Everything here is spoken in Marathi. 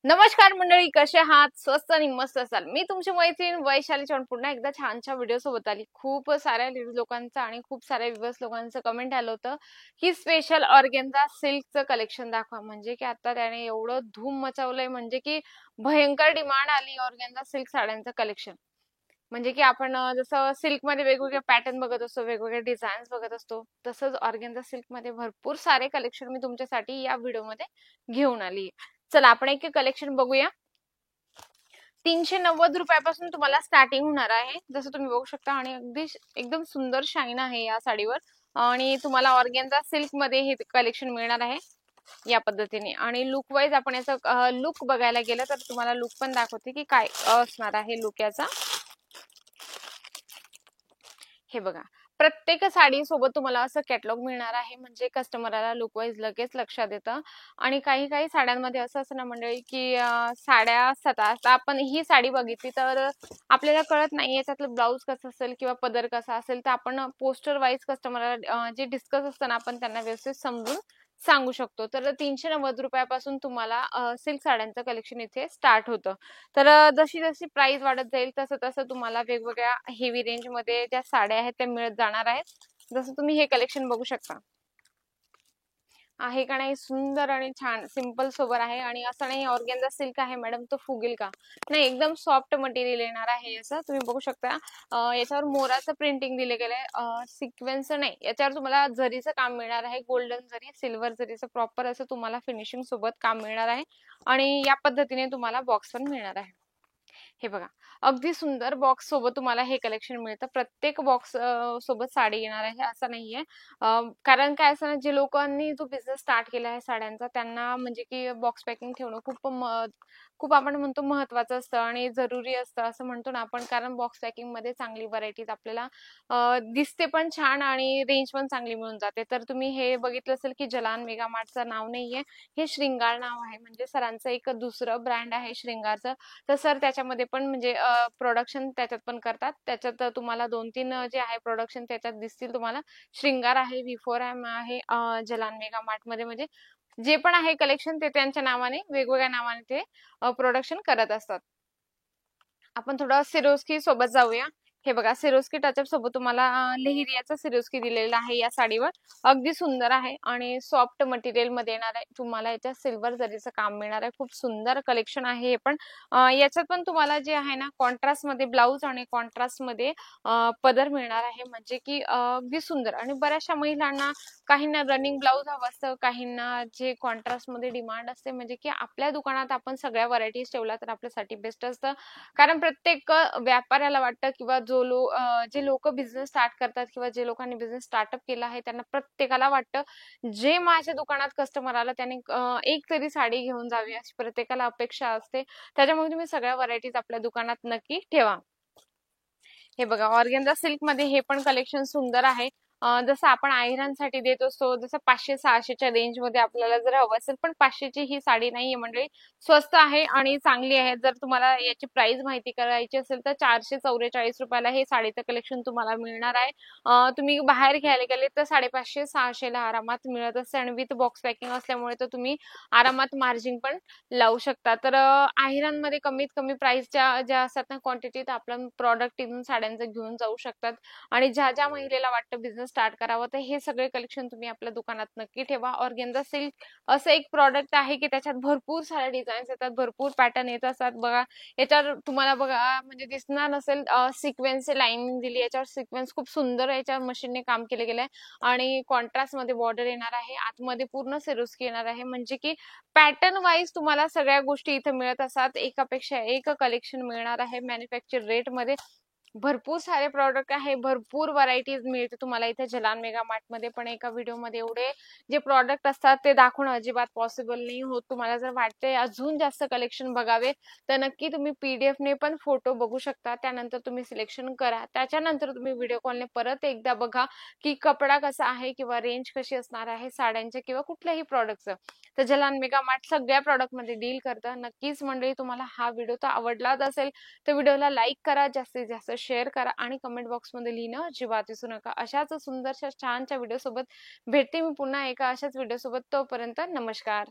नमस्कार मंडळी, कसे आहात? स्वस्त आणि मस्त असाल. मी तुमची मैत्रीण वैशाली चव्हाण पुन्हा एकदा छानशा व्हिडिओ सोबत आली. खूप साऱ्या लेडीज लोकांचा आणि खूप साऱ्या व्ह्यूअर्स लोकांचं कमेंट आलं होतं की स्पेशल ऑर्गेन्झा सिल्कचं कलेक्शन दाखवा. म्हणजे की आता त्याने एवढं धूम मचावलंय, म्हणजे की भयंकर डिमांड आली ऑर्गेन्झा सिल्क साड्यांचं कलेक्शन. म्हणजे की आपण जसं सिल्कमध्ये वेगवेगळे पॅटर्न बघत असतो, वेगवेगळे डिझाईन्स बघत असतो, तसंच ऑर्गेन्झा सिल्कमध्ये भरपूर सारे कलेक्शन मी तुमच्यासाठी या व्हिडिओमध्ये घेऊन आली. चला आपण एक कलेक्शन बघूया. 390 रुपयापासून तुम्हाला स्टार्टिंग होणार आहे, जसं तुम्ही बघू शकता. आणि अगदी एकदम सुंदर शाईन आहे या साडीवर. आणि तुम्हाला ऑर्गेन्झा सिल्क मध्ये हे कलेक्शन मिळणार आहे या पद्धतीने. आणि लुक वाईज आपण याचा लुक बघायला गेलं तर तुम्हाला लुक पण दाखवते की काय असणार आहे लुक याचा. हे बघा, प्रत्येक साडी सोबत तुम्हाला असं कॅटलॉग मिळणार आहे, म्हणजे कस्टमरला लुक वाईज लगेच लक्षात येतं. आणि काही काही साड्यांमध्ये असं असतं ना मंडळी की साड्या असतात. आता आपण ही साडी बघितली तर आपल्याला कळत नाही याच्यातलं ब्लाऊज कसं असेल किंवा पदर कसा असेल, तर आपण पोस्टर वाईज कस्टमरला जे डिस्कस असतं ना आपण त्यांना व्यवस्थित समजून सांगू शकतो. तर 390 रुपयापासून तुम्हाला सिल्क साड्यांचं कलेक्शन इथे स्टार्ट होतं. तर जशी जशी प्राइस वाढत जाईल तसं तसं तुम्हाला वेगवेगळ्या हेवी रेंज मध्ये ज्या साड्या आहेत त्या मिळत जाणार आहेत. जसं तुम्ही हे कलेक्शन बघू शकता. आहे का नाही सुंदर आणि छान सिंपल सोबर आहे. आणि असं नाही ऑर्गेन्झा सिल्क आहे मॅडम तो फुगेल का, नाही, एकदम सॉफ्ट मटेरियल येणार आहे याचं. तुम्ही बघू शकता याच्यावर मोराचं प्रिंटिंग दिले गेलंय, सिक्वेन्स नाही, याच्यावर तुम्हाला जरीचं काम मिळणार आहे. गोल्डन जरी, सिल्वर जरीचं प्रॉपर असं तुम्हाला फिनिशिंग सोबत काम मिळणार आहे. आणि या पद्धतीने तुम्हाला बॉक्स पण मिळणार आहे. हे बघा, अगदी सुंदर बॉक्स सोबत तुम्हाला हे कलेक्शन मिळतं. प्रत्येक बॉक्स सोबत साडी येणार आहे असं नाहीये. कारण काय असं ना, जे लोकांनी जो बिझनेस स्टार्ट केला आहे साड्यांचा त्यांना म्हणजे की बॉक्स पॅकिंग ठेवणं खूप आपण म्हणतो महत्वाचं असतं आणि जरुरी असतं असं म्हणतो ना आपण. कारण बॉक्स पॅकिंग मध्ये चांगली व्हरायटीज आपल्याला दिसते पण छान आणि रेंज पण चांगली मिळून जाते. तर तुम्ही हे बघितलं असेल की जलान मेगा मार्टचं नाव नाहीये, हे श्रृंगार नाव आहे. म्हणजे सरांचं एक दुसरं ब्रँड आहे श्रृंगारचं. तर सर त्याच्यामध्ये पण म्हणजे प्रोडक्शन त्याच्यात पण करतात. त्याच्यात तुम्हाला 2-3 जे आहे प्रोडक्शन त्याच्यात दिसतील तुम्हाला. श्रृंगार आहे, V4M आहे, जलान मेगा मार्ट मध्ये म्हणजे जे पण आहे कलेक्शन ते त्यांच्या नावाने वेगवेगळ्या नावाने ते प्रोडक्शन करत असतात. आपण थोडं सिरोस्की सोबत जाऊया. हे बघा, सिरोस्की टचअप सोबत तुम्हाला लेहिरियाचा सिरोस्की दिलेला आहे या साडीवर. अगदी सुंदर आहे आणि सॉफ्ट मटेरियल मध्ये येणार आहे. तुम्हाला याच्यात सिल्वर जरीचं काम मिळणार आहे. खूप सुंदर कलेक्शन आहे हे पण. याच्यात पण तुम्हाला जे आहे ना कॉन्ट्रास्ट मध्ये ब्लाऊज आणि कॉन्ट्रास्ट मध्ये पदर मिळणार आहे. म्हणजे की अगदी सुंदर. आणि बऱ्याचशा महिलांना, काहींना रनिंग ब्लाऊज हवं असतं, काहींना जे कॉन्ट्रास्ट मध्ये डिमांड असते. म्हणजे की आपल्या दुकानात आपण सगळ्या व्हरायटीज ठेवल्या तर आपल्यासाठी बेस्ट असतं. कारण प्रत्येक व्यापाऱ्याला वाटतं किंवा जे लोक बिझनेस स्टार्ट करतात किंवा जे लोकांनी बिझनेस स्टार्टअप केला आहे त्यांना प्रत्येकाला वाटतं जे माझ्या दुकानात कस्टमर आला त्याने एक तरी साडी घेऊन जावी अशी प्रत्येकाला अपेक्षा असते. त्याच्यामुळे तुम्ही सगळ्या व्हरायटीज आपल्या दुकानात नक्की ठेवा. हे बघा, ऑर्गेन्झा सिल्क मध्ये हे पण कलेक्शन सुंदर आहे. जसं आपण आयरनसाठी देत असतो, जसं 500-600च्या रेंज मध्ये आपल्याला जर हवं असेल, पण 500ची ही साडी नाहीये मंडळी. स्वस्त आहे आणि चांगली आहे. जर तुम्हाला याची प्राइस माहिती करायची असेल तर 444 रुपयाला हे साडीचं कलेक्शन तुम्हाला मिळणार आहे. तुम्ही बाहेर घ्यायला गेले तर 550-600ला आरामात मिळत असते. आणि विथ बॉक्स पॅकिंग असल्यामुळे तर तुम्ही आरामात मार्जिन पण लावू शकता. तर आयरन मध्ये कमीत कमी प्राइसच्या ज्या असतात ना क्वांटिटी, तर आपलं प्रॉडक्ट इथून साड्यांचं घेऊन जाऊ शकतात. आणि ज्या ज्या महिलेला वाटतं बिझनेस स्टार्ट करावं तर हे सगळे कलेक्शन तुम्ही आपल्या दुकानात नक्की ठेवा. ऑर्गेन्झा सिल्क असं एक प्रॉडक्ट आहे की त्याच्यात भरपूर साऱ्या डिझाईन्स येतात, भरपूर पॅटर्न येत असतात. बघा, याच्यावर तुम्हाला बघा म्हणजे दिसणार नसेल, सिक्वेन्स लाईनिंग दिली याच्यावर, सिक्वेन्स खूप सुंदर याच्यावर मशीनने काम केले गेलंय. आणि कॉन्ट्रास्ट मध्ये बॉर्डर येणार आहे, आतमध्ये पूर्ण सिरोस्की येणार आहे. म्हणजे की पॅटर्न वाईज तुम्हाला सगळ्या गोष्टी इथे मिळत असतात. एकापेक्षा एक कलेक्शन मिळणार आहे मॅन्युफॅक्चर रेट मध्ये. भरपूर सारे प्रॉडक्ट आहे, भरपूर व्हरायटीज मिळते तुम्हाला इथे जलान मेगा मार्ट मध्ये. पण एका व्हिडिओ मध्ये एवढे जे प्रॉडक्ट असतात ते दाखवणं अजिबात पॉसिबल नाही होत. तुम्हाला जर वाटतंय अजून जास्त कलेक्शन बघावे तर नक्की तुम्ही PDF ने पण फोटो बघू शकता. त्यानंतर तुम्ही सिलेक्शन करा, त्याच्यानंतर तुम्ही व्हिडिओ कॉलने परत एकदा बघा की कपडा कसा आहे किंवा रेंज कशी असणार आहे साड्यांच्या किंवा कुठल्याही प्रॉडक्टचं. तर जलान मेगा मार्ट सगळ्या प्रॉडक्ट मध्ये डील करतं. नक्कीच मंडळी, तुम्हाला हा व्हिडिओ तर आवडलाच असेल तर व्हिडिओला लाईक करा, जास्तीत जास्त शेअर करा आणि कमेंट बॉक्स मध्ये लिहिणं अजिबात विसरू नका. अशाच सुंदरशा छानच्या व्हिडिओ सोबत भेटते मी पुन्हा एका अशाच व्हिडिओ सोबत. तोपर्यंत नमस्कार.